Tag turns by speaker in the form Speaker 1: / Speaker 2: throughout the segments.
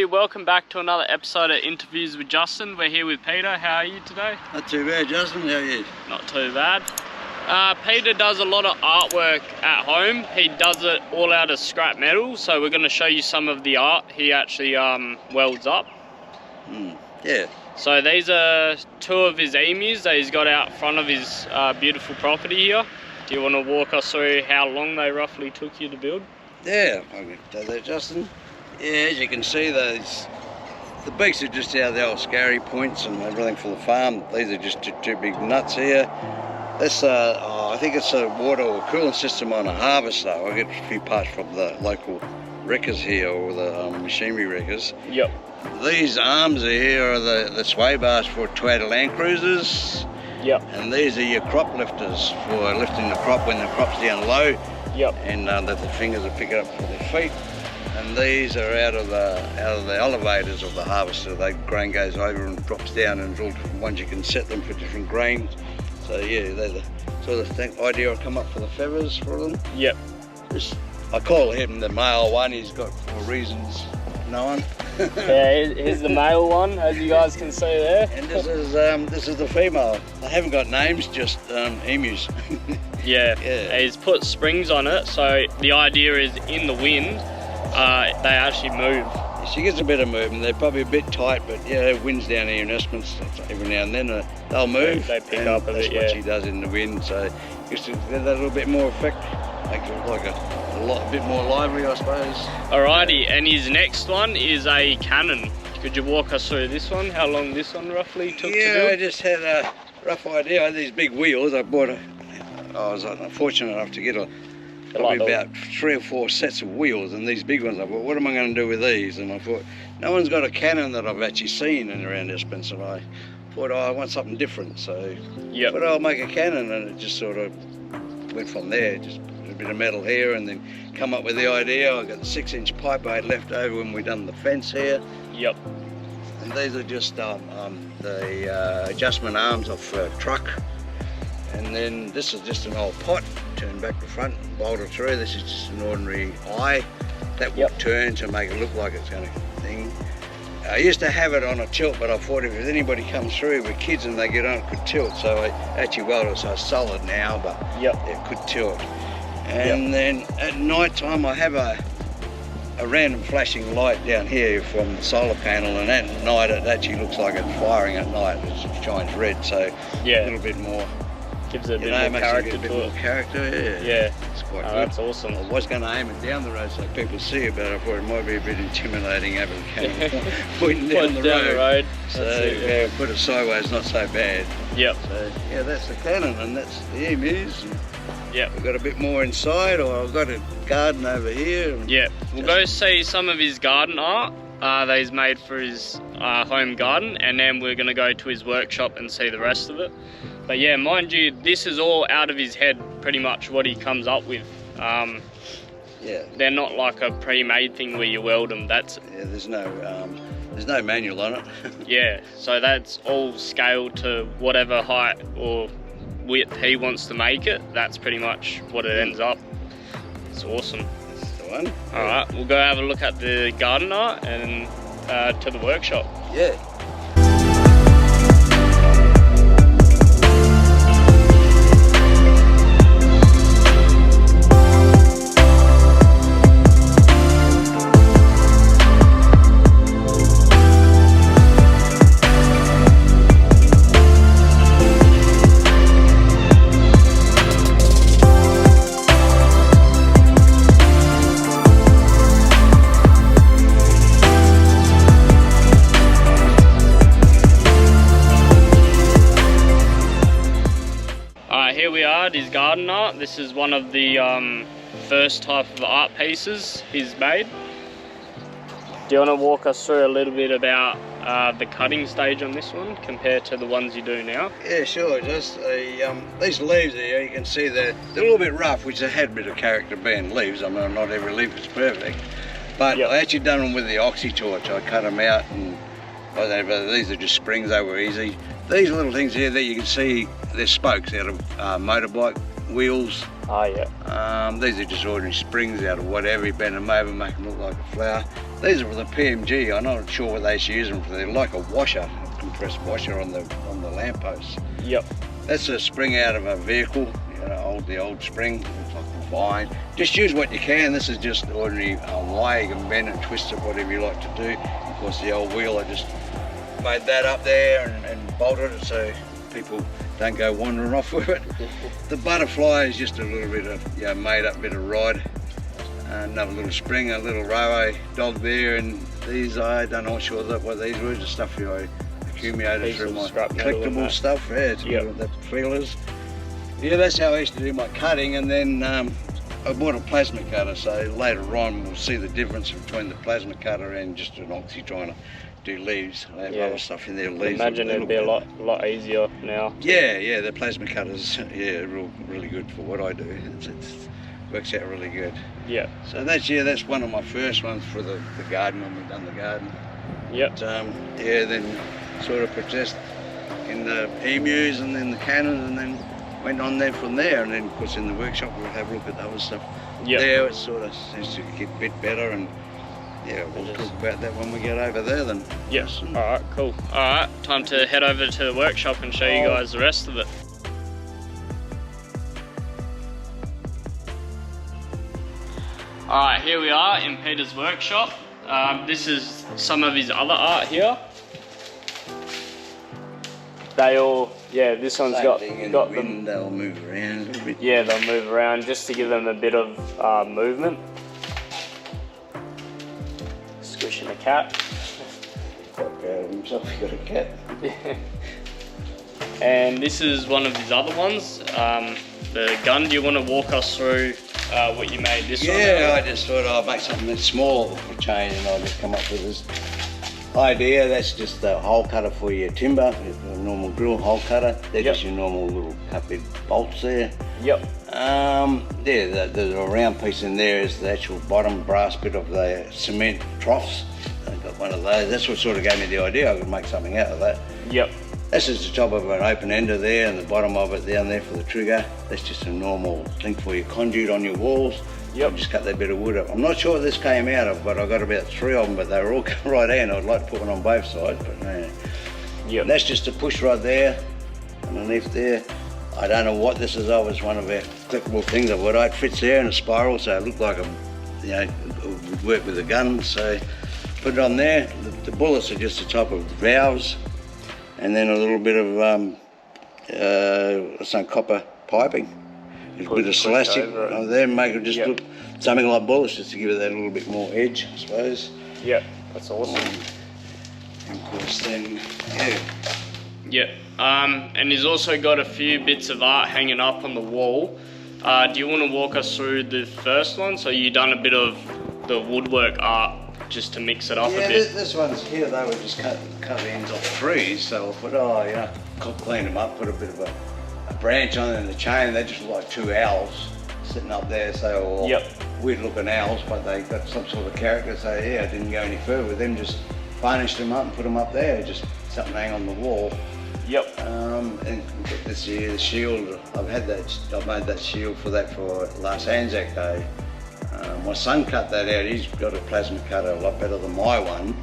Speaker 1: everybody, welcome back to another episode of Interviews with Justin. We're here with Peter. How are you today?
Speaker 2: Not too bad, Justin. How are you?
Speaker 1: Not too bad. Peter does a lot of artwork at home. He does it all out of scrap metal, so we're going to show you some of the art he actually welds up.
Speaker 2: Yeah.
Speaker 1: So these are two of his emus that he's got out front of his beautiful property here. Do you want to walk us through how long they roughly took you to build?
Speaker 2: Yeah, I can do that, Justin. Yeah, as you can see, the beaks are just out the old scary points and everything for the farm. These are just two big nuts here. This, I think it's a water or cooling system on a harvester. I get a few parts from the local wreckers here, or the machinery wreckers.
Speaker 1: Yep.
Speaker 2: These arms here are the sway bars for Toyota Land Cruisers.
Speaker 1: Yep.
Speaker 2: And these are your crop lifters for lifting the crop when the crop's down low.
Speaker 1: Yep.
Speaker 2: And that the fingers will pick it up with their feet. And these are out of the elevators of the harvester. The grain goes over and drops down, and all different ones you can set them for different grains. So yeah, they're the sort of idea I come up for the feathers for them.
Speaker 1: Yep.
Speaker 2: I call him the male one. He's got for reasons known.
Speaker 1: Yeah, here's the male one, as you guys can see there.
Speaker 2: And this is the female. They haven't got names, just emus.
Speaker 1: Yeah.
Speaker 2: Yeah.
Speaker 1: He's put springs on it, so the idea is in the wind, they actually move.
Speaker 2: She gets a bit of movement. They're probably a bit tight, but yeah, winds down here in Esperance every now and then they'll move.
Speaker 1: They pick up a bit, yeah.
Speaker 2: That's what she does in the wind, so just to get that little bit more effect, makes it look like a bit more lively, I suppose.
Speaker 1: Alrighty, and his next one is a Cannon. Could you walk us through this one? How long this one roughly took to build?
Speaker 2: Yeah, I just had a rough idea. I had these big wheels. I was fortunate enough to get probably about 3 or 4 sets of wheels, and these big ones. I thought, what am I going to do with these? And I thought, no one's got a Cannon that I've actually seen in around Esperance, and I thought, I want something different. So,
Speaker 1: yep.
Speaker 2: But I'll make a Cannon, and it just sort of went from there. Just put a bit of metal here, and then come up with the idea. I got the 6-inch pipe I had left over when we done the fence here.
Speaker 1: Yep.
Speaker 2: And these are just the adjustment arms of a truck. And then this is just an old pot, turn back to front, bolt it through. This is just an ordinary eye that will turn to make it look like it's going to thing. I used to have it on a tilt, but I thought if anybody comes through with kids and they get on, it could tilt. So I actually welded it so it's solid now, but it could tilt. And then at night time, I have a random flashing light down here from the solar panel, and at night it actually looks like it's firing at night. It shines red, so a little bit more.
Speaker 1: Gives it a bit more character to it.
Speaker 2: Yeah. It's quite good.
Speaker 1: That's awesome.
Speaker 2: I was going to aim it down the road so people see it, but I thought it might be a bit intimidating having a Cannon pointing down the road. So put it sideways, not so bad.
Speaker 1: Yep.
Speaker 2: So yeah, that's the Cannon, and that's the emus.
Speaker 1: Yep.
Speaker 2: We've got a bit more inside, or I've got a garden over here.
Speaker 1: Yeah. We'll go see some of his garden art that he's made for his home garden, and then we're going to go to his workshop and see the rest of it. But yeah, mind you, this is all out of his head, pretty much what he comes up with. They're not like a pre-made thing where you weld them.
Speaker 2: There's no manual on it.
Speaker 1: Yeah, so that's all scaled to whatever height or width he wants to make it. That's pretty much what it ends up. It's awesome.
Speaker 2: That's the one.
Speaker 1: All right, we'll go have a look at the garden art and to the workshop.
Speaker 2: Yeah.
Speaker 1: Here we are at his garden art. This is one of the first type of art pieces he's made. Do you want to walk us through a little bit about the cutting stage on this one compared to the ones you do now?
Speaker 2: Yeah, sure. Just these leaves here, you can see they're a little bit rough, which they had a bit of character being leaves. I mean, not every leaf is perfect, but I actually done them with the oxy torch. I cut them out, and these are just springs. They were easy. These little things here that you can see, they're spokes out of motorbike wheels.
Speaker 1: Oh yeah.
Speaker 2: These are just ordinary springs out of whatever. You bend them over, make them look like a flower. These are the PMG. I'm not sure what they used to use them for. They're like a washer, a compressed washer on the lamppost.
Speaker 1: Yep.
Speaker 2: That's a spring out of a vehicle, you know, the old spring. It's like fine. Just use what you can. This is just ordinary wire. You can bend and twist it, whatever you like to do. Of course, the old wheel, I just made that up there and bolted it so people don't go wandering off with it. The butterfly is just a little bit of, you know, made up bit of rod. Another little spring, a little railway dog there, and these, I don't know sure what these were, just stuff you know, accumulated through my collectible stuff. Yeah, it's the feelers. Yeah, that's how I used to do my cutting, and then I bought a plasma cutter, so later on we'll see the difference between the plasma cutter and just an oxy trying to do leaves. I have other stuff in there, leaves.
Speaker 1: Imagine it'd be a lot easier now.
Speaker 2: Yeah, the plasma cutters, yeah, really good for what I do. It works out really good.
Speaker 1: Yeah.
Speaker 2: So that's one of my first ones for the garden when we've done the garden.
Speaker 1: Yep.
Speaker 2: But, yeah, then sort of progressed in the emus and then the cannons, and then went on there from there. And then of course in the workshop we'll have a look at the other stuff.
Speaker 1: Yep.
Speaker 2: There it sort of seems to get a bit better, and yeah, we'll talk about that when we get over there then.
Speaker 1: Yes. Alright, cool. Alright, time to head over to the workshop and show you guys the rest of it. Alright, here we are in Peter's workshop. This is some of his other art here. They all, yeah, this one's got
Speaker 2: them. They'll move around a little bit.
Speaker 1: Yeah, they'll move around just to give them a bit of movement. Squishing a cat.
Speaker 2: Quite proud of himself, he got a cat.
Speaker 1: And this is one of his other ones, the gun. Do you want to walk us through what you made this one?
Speaker 2: Yeah, I just thought I'd make something that's small for change, and I just come up with this idea. That's just the hole cutter for your timber, a normal drill hole cutter. They're just your normal little cut bit bolts there.
Speaker 1: Yep.
Speaker 2: Yeah, the round piece in there is the actual bottom brass bit of the cement troughs. I got one of those. That's what sort of gave me the idea. I could make something out of that.
Speaker 1: Yep.
Speaker 2: This is the top of an open ender there, and the bottom of it down there for the trigger. That's just a normal thing for your conduit on your walls.
Speaker 1: Yep.
Speaker 2: I just cut that bit of wood up. I'm not sure what this came out of, but I got about 3 of them, but they were all right hand. I'd like to put one on both sides, but no.
Speaker 1: Yep.
Speaker 2: And that's just a push right there, underneath there. I don't know what this is of. It's one of our clickable things. I've got it fits there in a spiral, so it looked like it would work with a gun. So put it on there. The bullets are just the type of valves, and then a little bit of some copper piping. A bit of elastic on there, make it just look something like bullets, just to give it that little bit more edge, I suppose.
Speaker 1: Yeah, that's awesome.
Speaker 2: And of course then, yeah.
Speaker 1: Yeah, and he's also got a few bits of art hanging up on the wall. Do you want to walk us through the first one? So you done a bit of the woodwork art just to mix it up a bit.
Speaker 2: This one's here, they were just cut the ends off trees, so I thought, clean them up, put a bit of a branch on it and the chain. They just look like 2 owls sitting up there, so weird looking owls, but they got some sort of character, so yeah, I didn't go any further with them, just varnished them up and put them up there, just something hang on the wall.
Speaker 1: Yep.
Speaker 2: And this here, the shield, I've made that shield for last Anzac Day. My son cut that out. He's got a plasma cutter a lot better than my one,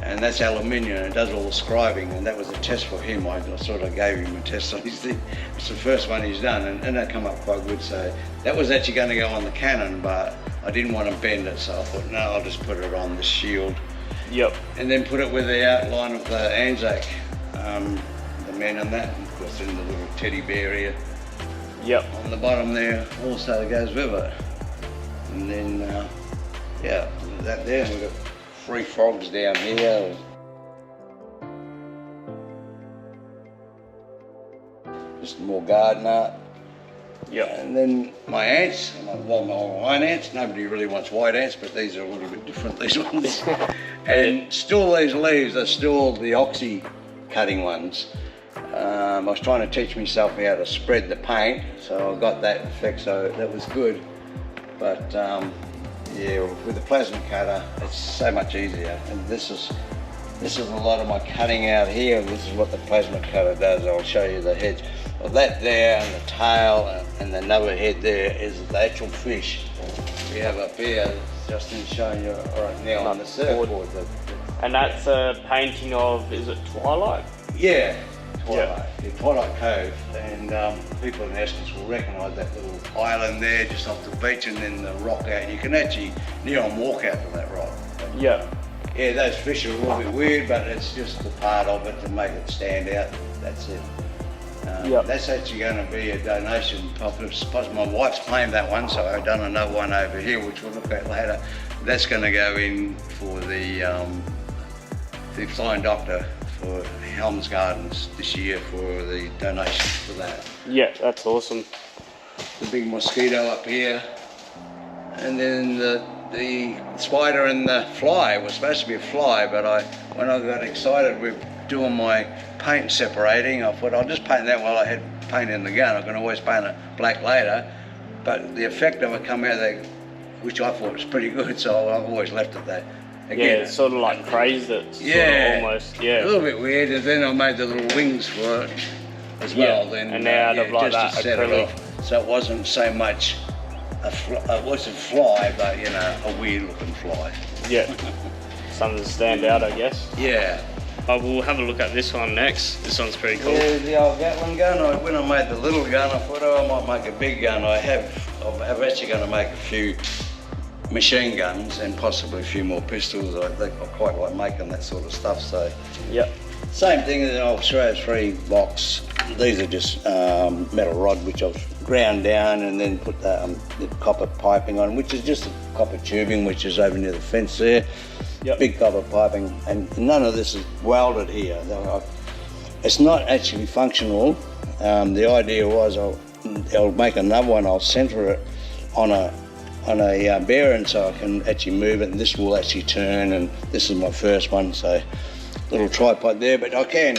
Speaker 2: and that's aluminium, and it does all the scribing, and that was a test for him. I sort of gave him a test on his thing. It's the first one he's done, and that come up quite good. So that was actually going to go on the cannon, but I didn't want to bend it, so I thought, no, I'll just put it on the shield.
Speaker 1: Yep.
Speaker 2: And then put it with the outline of the Anzac, the men and that, and of course in the little teddy bear here.
Speaker 1: Yep.
Speaker 2: On the bottom there also goes with it. And then, yeah, that there, we've got 3 frogs down here. Just more garden art.
Speaker 1: Yep.
Speaker 2: And then my ants, my iron ants. Nobody really wants white ants, but these are a little bit different, these ones. And still these leaves are still the oxy cutting ones. I was trying to teach myself how to spread the paint, so I got that effect, so that was good. But yeah, with the plasma cutter, it's so much easier. And this is a lot of my cutting out here. This is what the plasma cutter does. I'll show you the head. Well, that there and the tail and another head there is the actual fish we have up here. Justin's showing you right now on the surfboard.
Speaker 1: And that's a painting of, is it Twilight?
Speaker 2: Yeah, Twilight. Yeah, Twilight Cove. And people in Eskers will recognise that little island there just off the beach, and then the rock out. You can actually near on walk out from that rock.
Speaker 1: Yeah.
Speaker 2: Yeah, those fish are a little bit weird, but it's just a part of it to make it stand out. That's it. That's actually going to be a donation. I suppose my wife's claimed that one, so I've done another one over here, which we'll look at later. That's going to go in for the Flying Doctor for Helms Gardens this year for the donation for that.
Speaker 1: Yeah, that's awesome.
Speaker 2: The big mosquito up here, and then the spider and the fly. It was supposed to be a fly, but when I got excited with doing my paint separating, I thought I'll just paint that while I had paint in the gun. I can always paint it black later, but the effect of it come out there, which I thought was pretty good, so I've always left it there. Again,
Speaker 1: yeah, it's sort of like crazed it.
Speaker 2: Yeah,
Speaker 1: sort of almost, yeah.
Speaker 2: A little bit weird, and then I made the little wings for it as well.
Speaker 1: Yeah,
Speaker 2: then,
Speaker 1: and now out of like
Speaker 2: just
Speaker 1: that
Speaker 2: to set it
Speaker 1: acrylic.
Speaker 2: off, so it wasn't so much it wasn't fly, but you know, a weird looking fly.
Speaker 1: Yeah, something to stand out, I guess.
Speaker 2: Yeah.
Speaker 1: We'll have a look at this one next. This one's pretty cool.
Speaker 2: Yeah, the old Gatling gun. When I made the little gun, I thought, oh, I might make a big gun. I'm actually going to make a few machine guns and possibly a few more pistols. I think I quite like making that sort of stuff. So,
Speaker 1: yep.
Speaker 2: Same thing as an old Australia 3 box. These are just metal rod which I've ground down and then put the copper piping on, which is just a copper tubing which is over near the fence there.
Speaker 1: Yep.
Speaker 2: Big copper piping, and none of this is welded here. It's not actually functional. The idea was I'll make another one. I'll centre it on a bearing so I can actually move it, and this will actually turn. And this is my first one, so little tripod there. But I can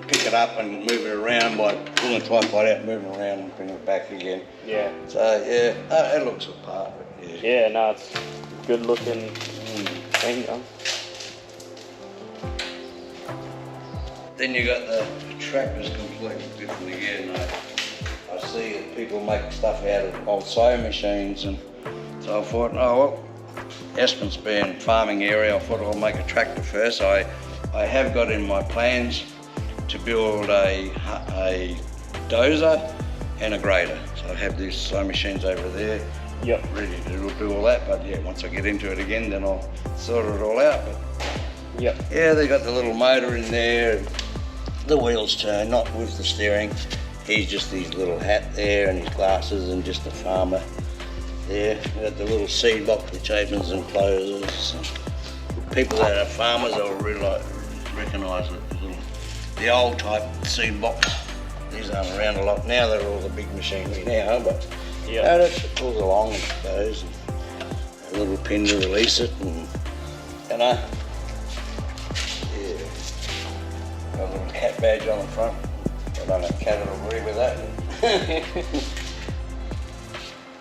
Speaker 2: pick it up and move it around by pulling the tripod out, moving around, and bring it back again.
Speaker 1: Yeah.
Speaker 2: So yeah, it looks the part. Yeah.
Speaker 1: Yeah, no, it's good looking. Thing,
Speaker 2: Then you got the tractors completely different again. I see that people make stuff out of old sewing machines, and so I thought, oh well, Espen's being farming area, I thought I'll make a tractor first. I have got in my plans to build a dozer and a grader. So I have these sewing machines over there.
Speaker 1: Yep.
Speaker 2: Ready to do all that, but yeah, once I get into it again, then I'll sort it all out. But
Speaker 1: yep.
Speaker 2: Yeah, they got the little motor in there, and the wheels turn, not with the steering. He's just his little hat there and his glasses and just a farmer there. We got the little seed box which opens and closes. People that are farmers will really recognise it. The old type seed box. These aren't around a lot now, they're all the big machinery now, but
Speaker 1: yeah,
Speaker 2: it pulls along and goes, and a little pin to release it, and yeah, got a little cat badge on the front. I don't know if cat will agree with that.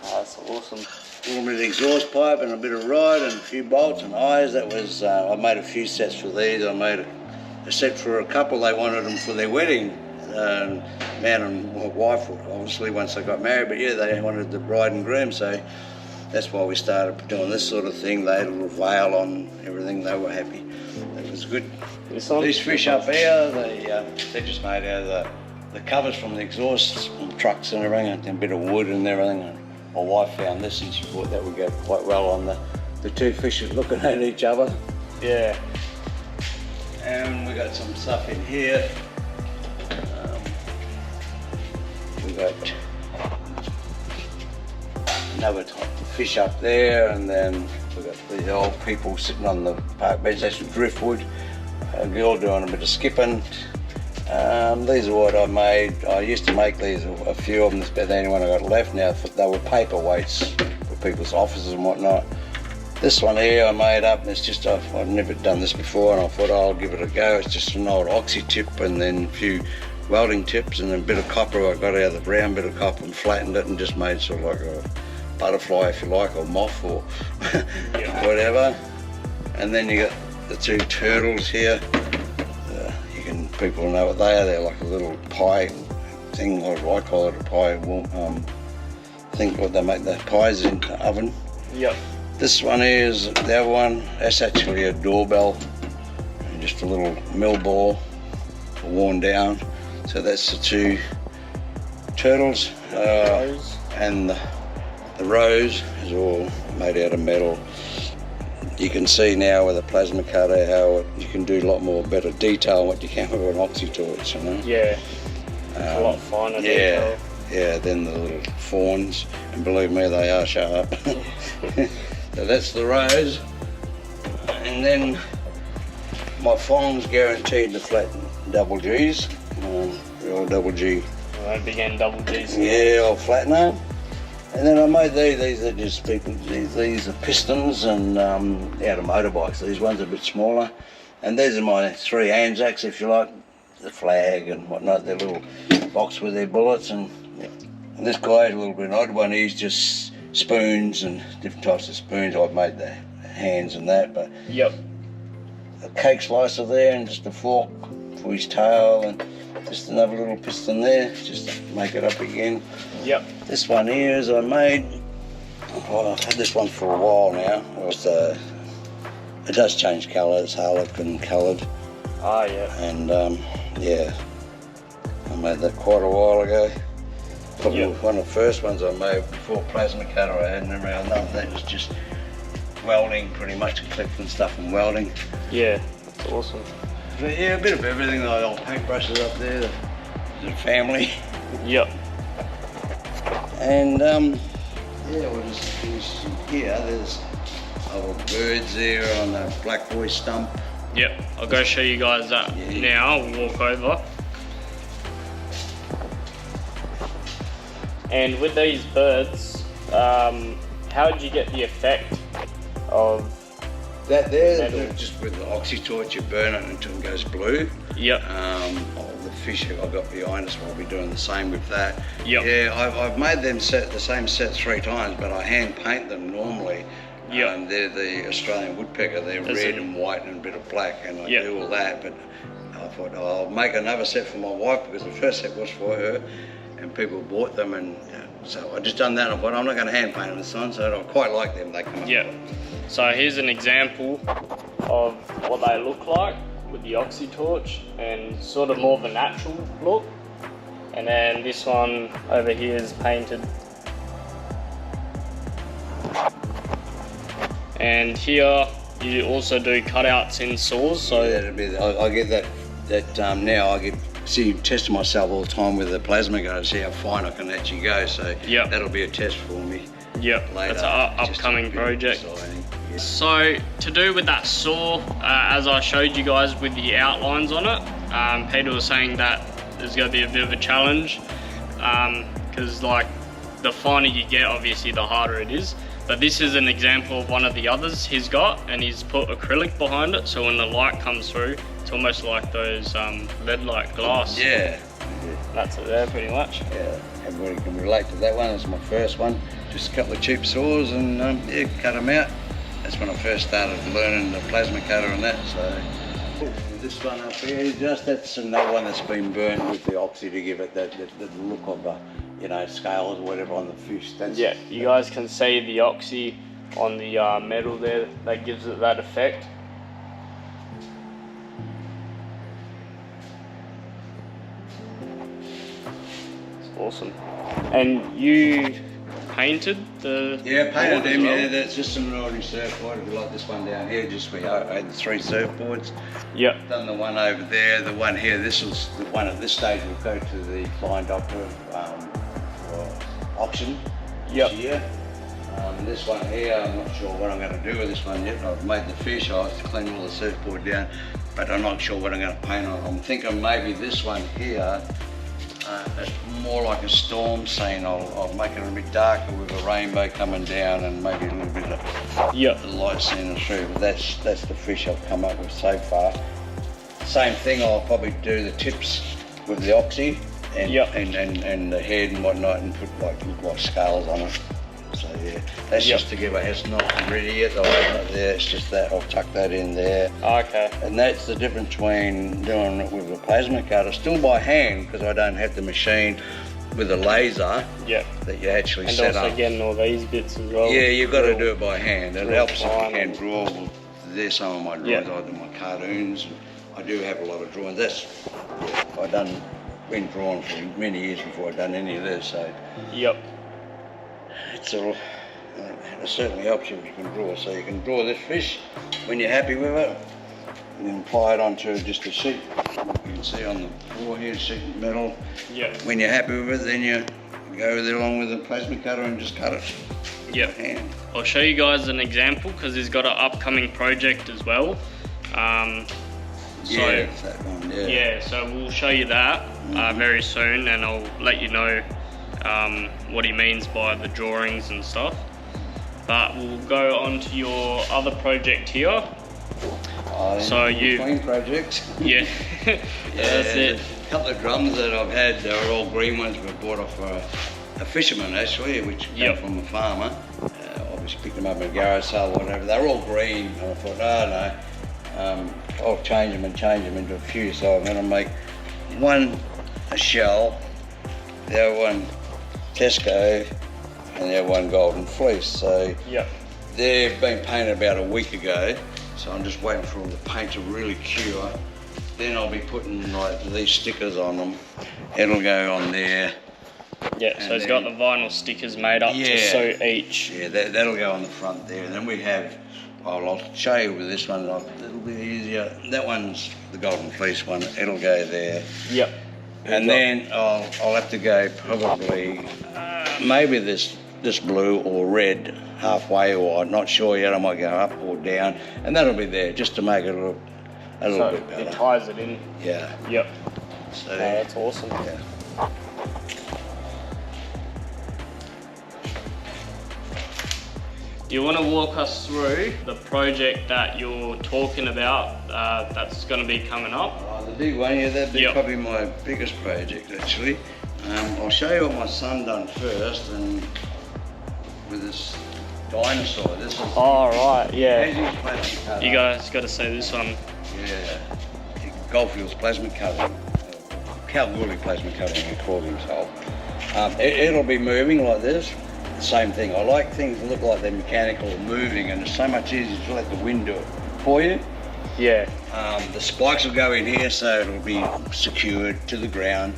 Speaker 1: That's awesome.
Speaker 2: A little bit of exhaust pipe and a bit of rod and a few bolts and eyes. That was I made a few sets for these. I made a set for a couple. They wanted them for their wedding. Man and wife, obviously, once they got married, but yeah, they wanted the bride and groom, so that's why we started doing this sort of thing. They had a little veil on everything. They were happy. It was good. These fish up here, they're just made out of the covers from the exhaust from trucks and everything, and a bit of wood and everything. And my wife found this and she thought that would go quite well on the two fishes looking at each other.
Speaker 1: Yeah.
Speaker 2: And we got some stuff in here. We got another type of fish up there, and then we got the old people sitting on the park bench. That's driftwood. A girl doing a bit of skipping. These are what I made. I used to make these, a few of them. That's about the only one I got left now. They were paperweights for people's offices and whatnot. This one here I made up, and it's just, I've never done this before, and I thought, oh, I'll give it a go. It's just an old oxy tip and then a few welding tips and a bit of copper I got out of the brown bit of copper and flattened it and just made sort of like a butterfly, if you like, or moth or whatever. And then you got the two turtles here. People know what they are. They're like a little pie thing, or I call it a pie thing. What they make the pies in the oven.
Speaker 1: Yep.
Speaker 2: This one here is the other one. That's actually a doorbell, and just a little mill ball worn down. So that's the two turtles, and the rose is all made out of metal. You can see now with a plasma cutter how you can do a lot more better detail what you can with an oxy torch, you know.
Speaker 1: Yeah, it's a lot finer detail.
Speaker 2: Yeah, then the little fawns, and believe me, they are sharp. So that's the rose, and then my Fong's guaranteed to flatten double G's, real double G.
Speaker 1: They began double G's.
Speaker 2: Yeah, I'll flatten them. And then I made these are just people, these are pistons and out of motorbikes. These ones are a bit smaller. And these are my 3 Anzacs, if you like, the flag and whatnot, their little box with their bullets. And this guy's a little bit odd one, he's just spoons and different types of spoons. I've made the hands and that, but
Speaker 1: yep.
Speaker 2: A cake slicer there and just a fork for his tail and just another little piston there, just to make it up again.
Speaker 1: Yep.
Speaker 2: This one here is I made, well, I've had this one for a while now. It does change colour, it's harlequin coloured.
Speaker 1: Ah, yeah.
Speaker 2: And yeah, I made that quite a while ago. Probably one of the first ones I made before plasma cutter I hadn't around. None of that was just welding, pretty much collecting stuff and welding.
Speaker 1: Yeah, that's awesome.
Speaker 2: But yeah, a bit of everything, the old paintbrushes up there, the family.
Speaker 1: Yep.
Speaker 2: And yeah, we'll just finish here. There's other birds there on the black boy stump.
Speaker 1: Yep, I'll go show you guys that now. We'll walk over. And with these birds, how did you get the effect of
Speaker 2: that there?
Speaker 1: Metal?
Speaker 2: Just with the oxy torch, you burn it until it goes blue.
Speaker 1: Yep.
Speaker 2: The fish I've got behind us, we'll be doing the same with that.
Speaker 1: Yep.
Speaker 2: Yeah, I've made them the same set 3 times, but I hand paint them normally.
Speaker 1: Yep.
Speaker 2: They're the Australian woodpecker. They're red and white and a bit of black, and I do all that. But I thought I'll make another set for my wife because the first set was for her, and people bought them, and so I just done that. I thought I'm not going to hand paint them this time, so I quite like them. They come up.
Speaker 1: Yeah. So here's an example of what they look like with the oxy torch, and sort of more of a natural look. And then this one over here is painted. And here you also do cutouts in saws. So
Speaker 2: yeah, that'd be I get that now. I get testing myself all the time with the plasma gun to see how fine I can actually go. So that'll be a test for me.
Speaker 1: Yep,
Speaker 2: later.
Speaker 1: That's an upcoming project. Yeah. So to do with that saw, as I showed you guys with the outlines on it, Peter was saying that there's going to be a bit of a challenge because like the finer you get, obviously the harder it is. But this is an example of one of the others he's got, and he's put acrylic behind it, so when the light comes through, it's almost like those lead-like glass.
Speaker 2: Yeah.
Speaker 1: That's it there, pretty much.
Speaker 2: Yeah, everybody can relate to that one. It's my first one. Just a couple of cheap saws and cut them out. That's when I first started learning the plasma cutter and that. So this one up here, that's another one that's been burned with the oxy to give it that look of scales or whatever on the fish.
Speaker 1: Yeah, you guys can see the oxy on the metal there, that gives it that effect. It's awesome. And you painted the...
Speaker 2: Yeah, painted them, well? That's just an ordinary surfboard, like this one down here, just we had the 3 surfboards.
Speaker 1: Yep.
Speaker 2: Done the one over there, the one here, this was the one at this stage we'll go to the Flying Doctor auction this year. This one here, I'm not sure what I'm going to do with this one yet. I've made the fish, I have to clean all the surfboard down, but I'm not sure what I'm going to paint on. I'm thinking maybe this one here, it's more like a storm scene. I'll make it a bit darker with a rainbow coming down and maybe a little bit of the light seeing through. But that's the fish I've come up with so far. Same thing, I'll probably do the tips with the oxy and the head and whatnot, and put like scales on it. So yeah, that's just to give it. It's not ready yet. I'll open it there. It's just that I'll tuck that in there.
Speaker 1: Okay.
Speaker 2: And that's the difference between doing it with a plasma cutter, still by hand because I don't have the machine, with a laser
Speaker 1: Yep.
Speaker 2: that you actually
Speaker 1: And
Speaker 2: set
Speaker 1: also
Speaker 2: up.
Speaker 1: getting all these bits as well.
Speaker 2: Yeah, you've got to
Speaker 1: Real-
Speaker 2: do it by hand. It
Speaker 1: real
Speaker 2: helps if you
Speaker 1: fine
Speaker 2: can
Speaker 1: and-
Speaker 2: draw. Well, there's some of my drawings. I do my cartoons. And I do have a lot of drawings. Been drawing for many years before I've done any of this. So
Speaker 1: Yep.
Speaker 2: it's all. It certainly helps you if you can draw. So you can draw this fish when you're happy with it, and then apply it onto just a sheet. You can see on the floor here, sheet metal.
Speaker 1: Yep.
Speaker 2: When you're happy with it, then you go with it along with a plasma cutter and just cut it.
Speaker 1: Yep.
Speaker 2: by hand.
Speaker 1: I'll show you guys an example because he's got an upcoming project as well.
Speaker 2: Yeah, it's that one. Yeah.
Speaker 1: Yeah, so we'll show you that very soon, and I'll let you know what he means by the drawings and stuff. But we'll go on to your other project here. So
Speaker 2: Queen project.
Speaker 1: Yeah, that's it.
Speaker 2: A couple of drums that I've had, they're all green ones, we bought off a fisherman actually, which came
Speaker 1: Yep.
Speaker 2: from a farmer. Obviously picked them up in a garage sale or whatever. They're all green, and I thought, no, I'll change them into a few. So I'm going to make one a shell, the other one Tesco, and the other one Golden Fleece. So
Speaker 1: Yep.
Speaker 2: they've been painted about a week ago, so I'm just waiting for all the paint to really cure. Then I'll be putting like these stickers on them. It'll go on there.
Speaker 1: Yeah, so
Speaker 2: And
Speaker 1: he's got the
Speaker 2: then-
Speaker 1: vinyl stickers made up to
Speaker 2: Yeah.
Speaker 1: suit each.
Speaker 2: Yeah, that'll go on the front there. And then we have, I'll show you with this one, it'll be easier. That one's the Golden Fleece one, it'll go there.
Speaker 1: Yep.
Speaker 2: And then I'll have to go probably maybe this blue or red halfway, or I'm not sure yet. I might go up or down, and that'll be there just to make it a little
Speaker 1: So
Speaker 2: bit better.
Speaker 1: it ties it in.
Speaker 2: Yeah.
Speaker 1: Yep.
Speaker 2: So
Speaker 1: No, that's awesome.
Speaker 2: yeah.
Speaker 1: Do you want to walk us through the project that you're talking about that's going to be coming up?
Speaker 2: The big one, yeah, that'd be
Speaker 1: Yep.
Speaker 2: probably my biggest project actually. I'll show you what my son done first, and with this dinosaur. This is
Speaker 1: Oh, right, yeah.
Speaker 2: Asian plasma cutter.
Speaker 1: You guys got to say this one.
Speaker 2: Yeah, Goldfields plasma cutting, Kalgoorlie plasma cutting, he called himself. It'll be moving like this. The same thing. I like things that look like they're mechanical or moving, and it's so much easier to let the wind do it for you.
Speaker 1: Yeah.
Speaker 2: The spikes will go in here, so it'll be secured to the ground.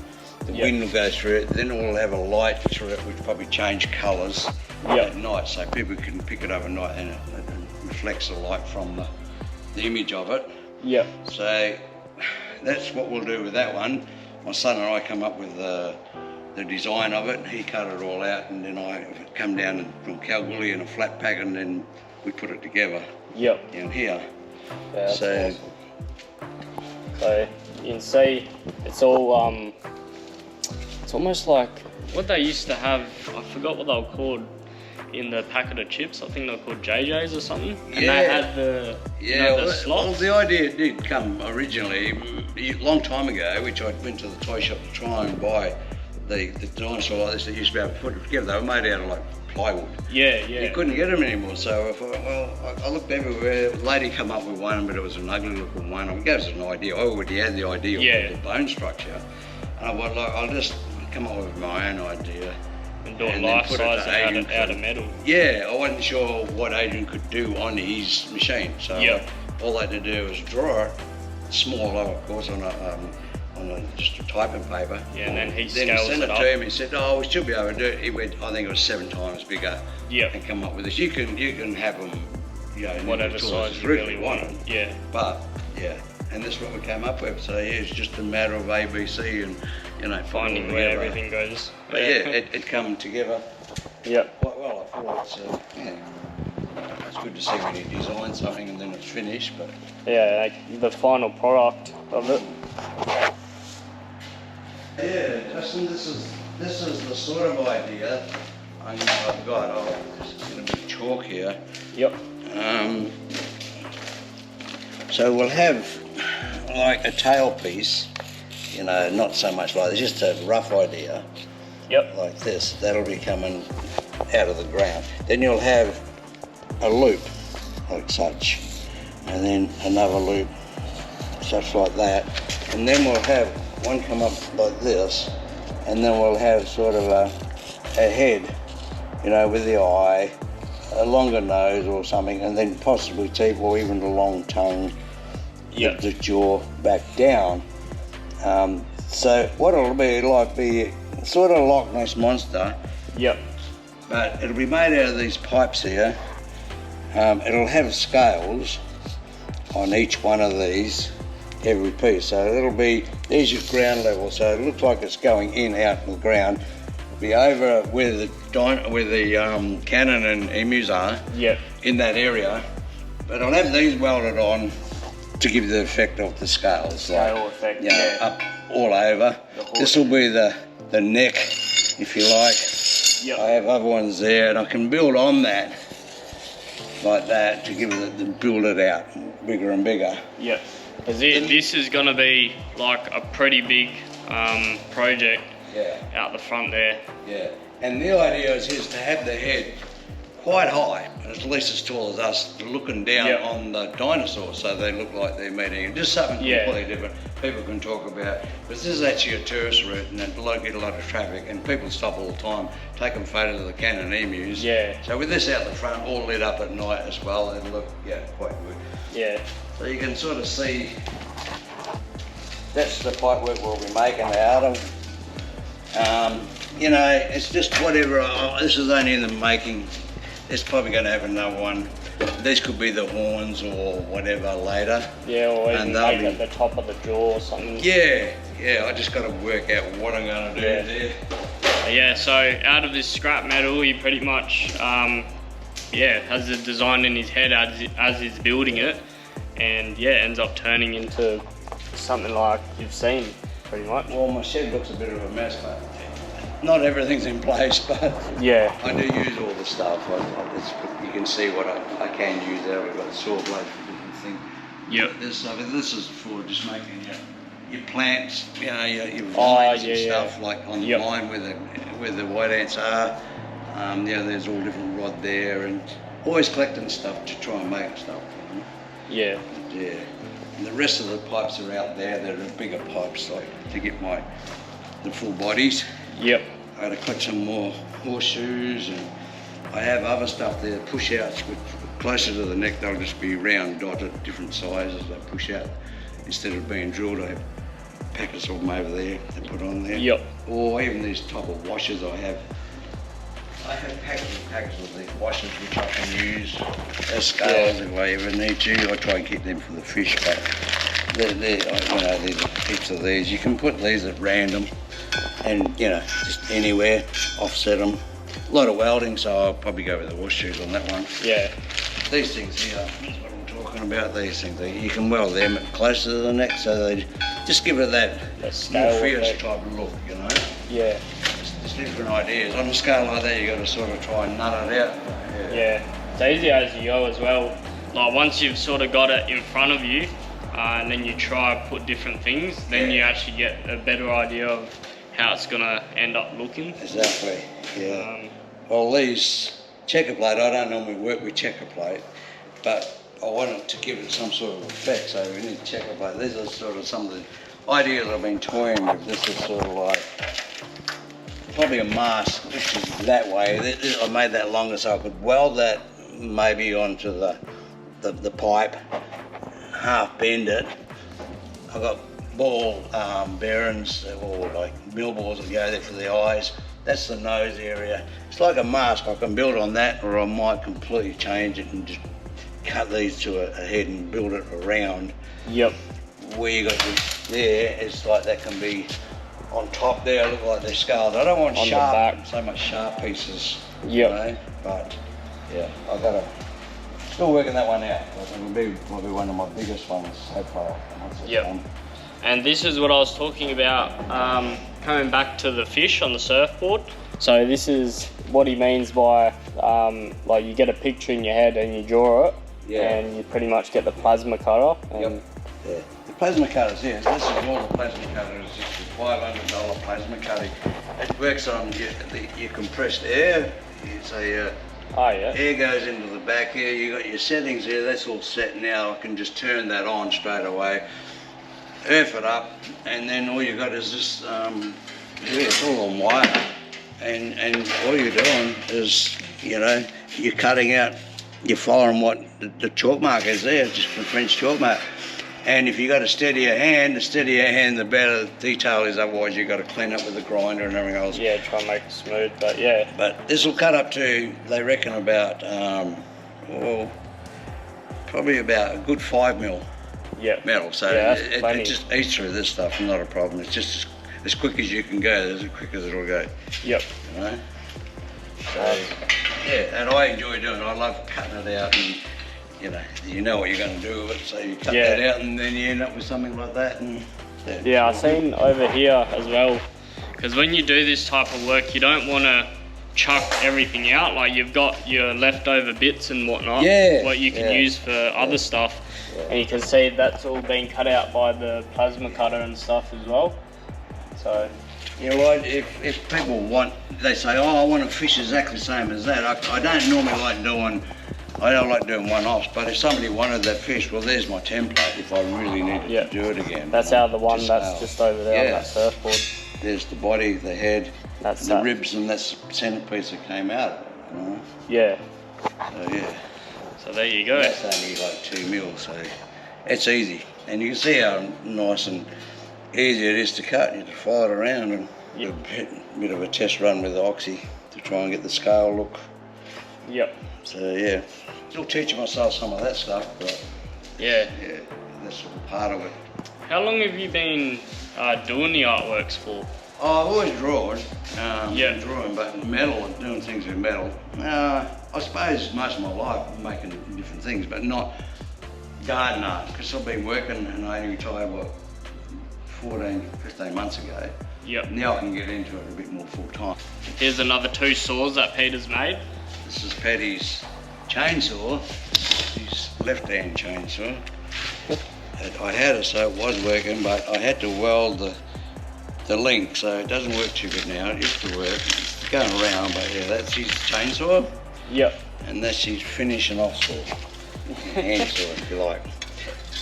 Speaker 2: The
Speaker 1: Yep.
Speaker 2: wind will go through it. Then it will have a light through it, which probably change colours
Speaker 1: Yep.
Speaker 2: at night, so people can pick it up at night, and it reflects the light from the image of it.
Speaker 1: Yep.
Speaker 2: So that's what we'll do with that one. My son and I come up with the design of it. He cut it all out, and then I come down from Kalgoorlie in a flat pack, and then we put it together
Speaker 1: Yep.
Speaker 2: down here.
Speaker 1: Yeah, that's
Speaker 2: So-
Speaker 1: awesome. So you can see it's all it's almost like what they used to have. I forgot what they were called in the packet of chips. I think they were called JJ's or something. And they
Speaker 2: Yeah.
Speaker 1: had the
Speaker 2: Yeah,
Speaker 1: the
Speaker 2: well,
Speaker 1: slots.
Speaker 2: the idea did come originally a long time ago, which I went to the toy shop to try and buy the dinosaur like this that used to be able to put it together. They were made out of like plywood.
Speaker 1: Yeah, yeah.
Speaker 2: You couldn't get them anymore, so I thought, well, I looked everywhere. A lady come up with one, but it was an ugly looking one. It gave us an idea. I already had the idea
Speaker 1: Yeah.
Speaker 2: of the bone structure, and I thought, like, I'll just come up with my own idea.
Speaker 1: And do a
Speaker 2: and then
Speaker 1: life
Speaker 2: put it
Speaker 1: size
Speaker 2: to
Speaker 1: out
Speaker 2: Adrian
Speaker 1: of
Speaker 2: for-
Speaker 1: metal.
Speaker 2: Yeah, I wasn't sure what Adrian could do on his machine, so
Speaker 1: Yep.
Speaker 2: all I had to do was draw it, small, of course, on just a typing paper.
Speaker 1: Yeah, and then he
Speaker 2: Then
Speaker 1: scales
Speaker 2: he sent
Speaker 1: it
Speaker 2: it
Speaker 1: up.
Speaker 2: to him. He said, "Oh, we should be able to do it." He went, I think it was 7 times bigger.
Speaker 1: Yep.
Speaker 2: And come up with this. You can have them, you know,
Speaker 1: Whatever
Speaker 2: as tall
Speaker 1: size
Speaker 2: as
Speaker 1: you really want.
Speaker 2: them.
Speaker 1: Yeah.
Speaker 2: But yeah, and this is what we came up with. So yeah, it's just a matter of ABC and
Speaker 1: Finding
Speaker 2: putting
Speaker 1: where
Speaker 2: it together.
Speaker 1: everything goes.
Speaker 2: But yeah, it come together
Speaker 1: Yep.
Speaker 2: quite well. I thought yeah, it's good to see when you design something and then it's finished. But
Speaker 1: Yeah, like the final product of it.
Speaker 2: yeah, Justin, this is the sort of idea I've got. Oh, this is going to be chalk here.
Speaker 1: Yep.
Speaker 2: So we'll have like a tailpiece, not so much like this, just a rough idea
Speaker 1: Yep.
Speaker 2: like this. That'll be coming out of the ground. Then you'll have a loop like such, and then another loop such like that. And then we'll have one come up like this, and then we'll have sort of a head, you know, with the eye, a longer nose or something, and then possibly teeth or even a long tongue, with the jaw back down. So what it'll be like, be sort of a Loch Ness Monster.
Speaker 1: Yep.
Speaker 2: But it'll be made out of these pipes here. It'll have scales on each one of these, every piece. So it'll be, there's your ground level, so it looks like it's going in, out in the ground. It'll be over where the cannon and emus are, in that area. But I'll have these welded on to give the effect of the scales.
Speaker 1: Scale effect,
Speaker 2: up all over. This will be the neck, if you like.
Speaker 1: Yep.
Speaker 2: I have other ones there, and I can build on that, like that, to give it, to build it out bigger and bigger.
Speaker 1: Yep. This is going to be like a pretty big project out the front there.
Speaker 2: Yeah. And the idea is to have the head quite high, at least as tall as us, looking down on the dinosaurs, so they look like they're meeting. Just something completely different people can talk about. Because this is actually a tourist route, and it get a lot of traffic, and people stop all the time, taking photos of the cannon emus.
Speaker 1: Yeah.
Speaker 2: So with this out the front, all lit up at night as well, it'll look quite good.
Speaker 1: Yeah.
Speaker 2: So you can sort of see that's the pipe work we'll be making out of. You know, it's just whatever. This is only in the making. It's probably going to have another one. This could be the horns or whatever later.
Speaker 1: Yeah, or even make at the top of the jaw or something.
Speaker 2: Yeah, I just got to work out what I'm going to do there.
Speaker 1: Yeah, so out of this scrap metal, he pretty much, has the design in his head as he's building it, and ends up turning into something like you've seen, pretty much.
Speaker 2: Well, my shed looks a bit of a mess, but not everything's in place, but I do use all the stuff. You can see what I can use there. We've got a saw blade for different things.
Speaker 1: Yep.
Speaker 2: This is for just making your plants, you know, your vines and stuff, like on the line where the white ants are. There's all different rod there, and always collecting stuff to try and make stuff. You know? Yeah. And the rest of the pipes are out there. They're the bigger pipes, like to get the full bodies.
Speaker 1: Yep.
Speaker 2: I got to collect some more horseshoes, and I have other stuff there, push outs, which closer to the neck. They'll just be round dotted, different sizes. They push out instead of being drilled. I have packets of them over there to put on there.
Speaker 1: Yep.
Speaker 2: Or even these type of washers I have. I have packets of these washers which I can use as scales if I ever need to. I try and keep them for the fish, but there's heaps of these. You can put these at random, and just anywhere, offset them. A lot of welding, so I'll probably go with the horseshoes on that one. Yeah. These things here, that's what I'm talking about. These things, you can weld them closer to the neck, so they just give it that more fierce type of look, you know. Yeah. There's different ideas. On a scale like that, you got to sort of try and nut it out.
Speaker 1: Yeah. It's easy as you go as well. Like once you've sort of got it in front of you, and then you try to put different things, then you actually get a better idea of how it's gonna end up looking.
Speaker 2: Exactly. Yeah. Well, these checker plate, I don't normally work with checker plate, but I wanted to give it some sort of effect, so we need checker plate. These are sort of some of the ideas I've been toying with. This is sort of like probably a mask, which is that way. I made that longer so I could weld that maybe onto the pipe, half bend it. I've got ball bearings or like mill balls that go there for the eyes. That's the nose area. It's like a mask. I can build on that, or I might completely change it and just cut these to a head and build it around. Yep. Where you got this there, it's like that can be on top there, look like they're scaled. I don't want on sharp, so much sharp pieces. Yep. You know? But yeah, I've got to still working that one out. It'll be probably one of my biggest ones so far. Yep.
Speaker 1: And this is what I was talking about, coming back to the fish on the surfboard. So this is what he means by, like you get a picture in your head and you draw it, and you pretty much get the plasma cutter. And
Speaker 2: yeah. The plasma cutters, yes, this is all the plasma cutters, it's a $500 plasma cutting. It works on your compressed air. It's air goes into the back here, you got your settings there, that's all set now. I can just turn that on straight away. Earth it up, and then all you got is this Yeah, it's all on wire, and all you're doing is, you know, you're cutting out, you're following what the chalk mark is there, just the French chalk mark. And if you got a steadier hand, the better the detail is. Otherwise, you've got to clean up with the grinder and everything else.
Speaker 1: Yeah, try and make it smooth, but yeah.
Speaker 2: But this will cut up to, they reckon, about, well, probably about a good 5 mil metal. So
Speaker 1: yeah,
Speaker 2: it just eats through this stuff, not a problem. It's just as quick as you can go, as quick as it'll go.
Speaker 1: Yep.
Speaker 2: You know? So, yeah, and I enjoy doing it. I love cutting it out, and you know what you're going to do with it, so you cut that out, and then you end up with something like that. And
Speaker 1: yeah, I've seen over here as well, because when you do this type of work, you don't want to chuck everything out. Like, you've got your leftover bits and whatnot, what you can use for other stuff, and you can see that's all been cut out by the plasma cutter and stuff as well. So
Speaker 2: yeah, well, if people want, they say, oh, I want to fish exactly the same as that. I don't normally like doing. I don't like doing one-offs, but if somebody wanted that fish, well, there's my template if I really needed to do it again.
Speaker 1: That's how the one that's just over there on that surfboard.
Speaker 2: There's the body, the head,
Speaker 1: that's
Speaker 2: the ribs, and that's the centerpiece that came out of it. You know?
Speaker 1: Yeah.
Speaker 2: So yeah.
Speaker 1: So there you go.
Speaker 2: That's only like 2 mil, so it's easy. And you can see how nice and easy it is to cut. You just follow it around and a bit of a test run with the oxy to try and get the scale look.
Speaker 1: Yep.
Speaker 2: So yeah, still teaching myself some of that stuff, but yeah, that's all part of it.
Speaker 1: How long have you been doing the artworks for?
Speaker 2: Oh, I've always drawn, drawing, but metal, doing things with metal. I suppose most of my life making different things, but not garden art, because I've been working and I only retired, 15 months ago.
Speaker 1: Yep.
Speaker 2: Now I can get into it a bit more full time.
Speaker 1: Here's another 2 saws that Peter's made.
Speaker 2: This is Paddy's chainsaw, his left-hand chainsaw. I had it so it was working, but I had to weld the link, so it doesn't work too good now. It used to work. It's going around, but yeah, that's his chainsaw.
Speaker 1: Yep.
Speaker 2: And that's his finishing off saw, hand saw if you like.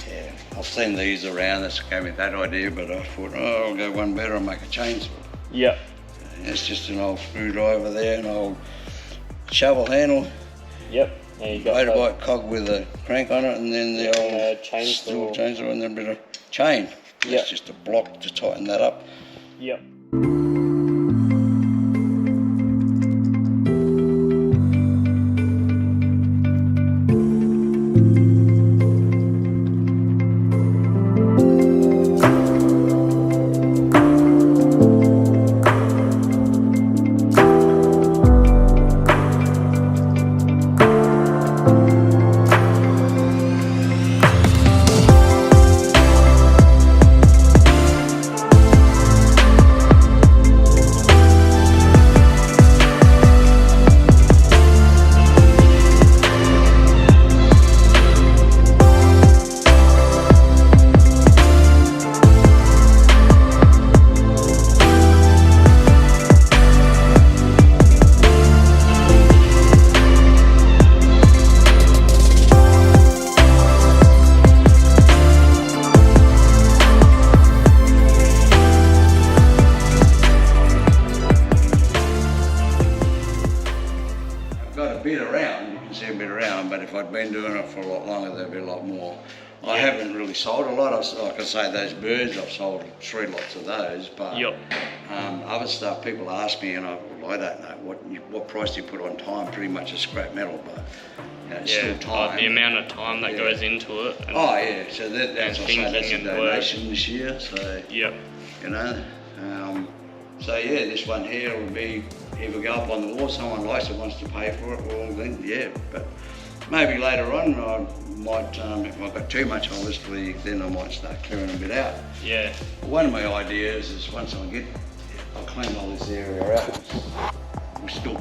Speaker 2: Yeah, I've seen these around, that's gave me that idea, but I thought, oh, I'll go one better and make a chainsaw.
Speaker 1: Yep.
Speaker 2: So it's just an old screwdriver there, an old shovel handle.
Speaker 1: Yep. There you go.
Speaker 2: Motorbike cog with a crank on it, and then the old chainsaw, and then a bit of chain.
Speaker 1: Yep.
Speaker 2: It's just a block to tighten that up.
Speaker 1: Yep.
Speaker 2: But if I'd been doing it for a lot longer, there'd be a lot more. I haven't really sold a lot. Like I say, those birds, I've sold 3 lots of those. But other stuff, people ask me, and I don't know what price do you put on time. Pretty much a scrap metal, but it's still time.
Speaker 1: The amount of time that goes into it.
Speaker 2: And, so that's a donation this year. So you know. So yeah, this one here will be either go up on the wall. Someone likes it, wants to pay for it. Well, then but maybe later on I might, if I've got too much, obviously, then I might start clearing a bit out. Yeah. One of my ideas is once I'll clean all this area out.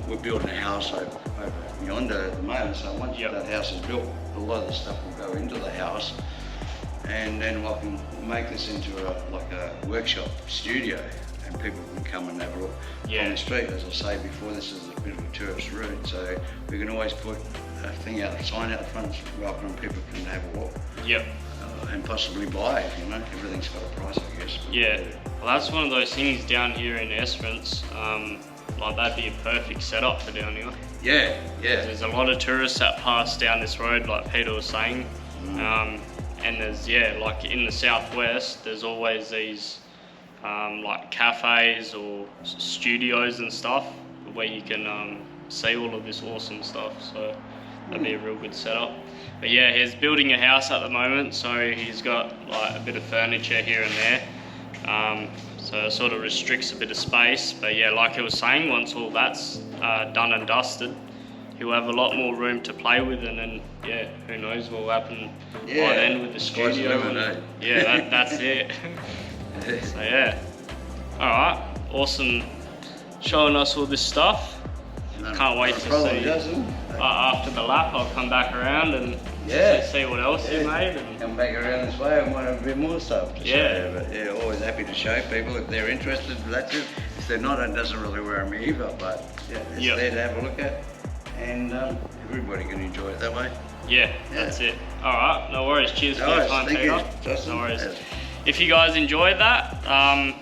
Speaker 2: We're building a house over yonder at the moment. So once that house is built, a lot of the stuff will go into the house, and then I can make this into a workshop studio. And people can come and have a look on the street. As I say before, this is a bit of a tourist route, so we can always put a sign out front, welcome, people can have a look. And possibly buy it, you know. Everything's got a price, I guess. yes.
Speaker 1: Yeah, well that's one of those things down here in Esperance, like that'd be a perfect setup for down here.
Speaker 2: Yeah, yeah.
Speaker 1: There's a lot of tourists that pass down this road, like Peter was saying, and there's, yeah, like in the southwest, there's always these like cafes or studios and stuff where you can see all of this awesome stuff, so that'd be a real good setup. But yeah, he's building a house at the moment, so he's got like a bit of furniture here and there, so it sort of restricts a bit of space. But yeah, like he was saying, once all that's done and dusted, he'll have a lot more room to play with, and then yeah, who knows what will happen by then with the studio. Yeah, that's it. So yeah, alright, awesome showing us all this stuff. Can't wait to see. After the lap, I'll come back around and see what else you made. And
Speaker 2: come back around this way and want a bit more stuff to show. But yeah, always happy to show people if they're interested. That's it. If they're not, it doesn't really worry me either. But yeah, it's there to have a look at, and everybody can enjoy it that way.
Speaker 1: Yeah, that's it. All right, no worries. Cheers for your time, Peter. No worries. If you guys enjoyed that,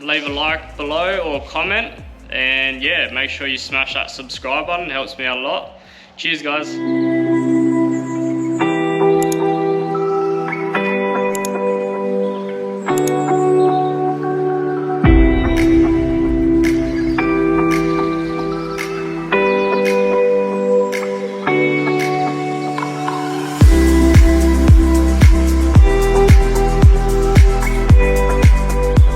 Speaker 1: leave a like below or comment, and yeah, make sure you smash that subscribe button. It helps me out a lot. Cheers, guys.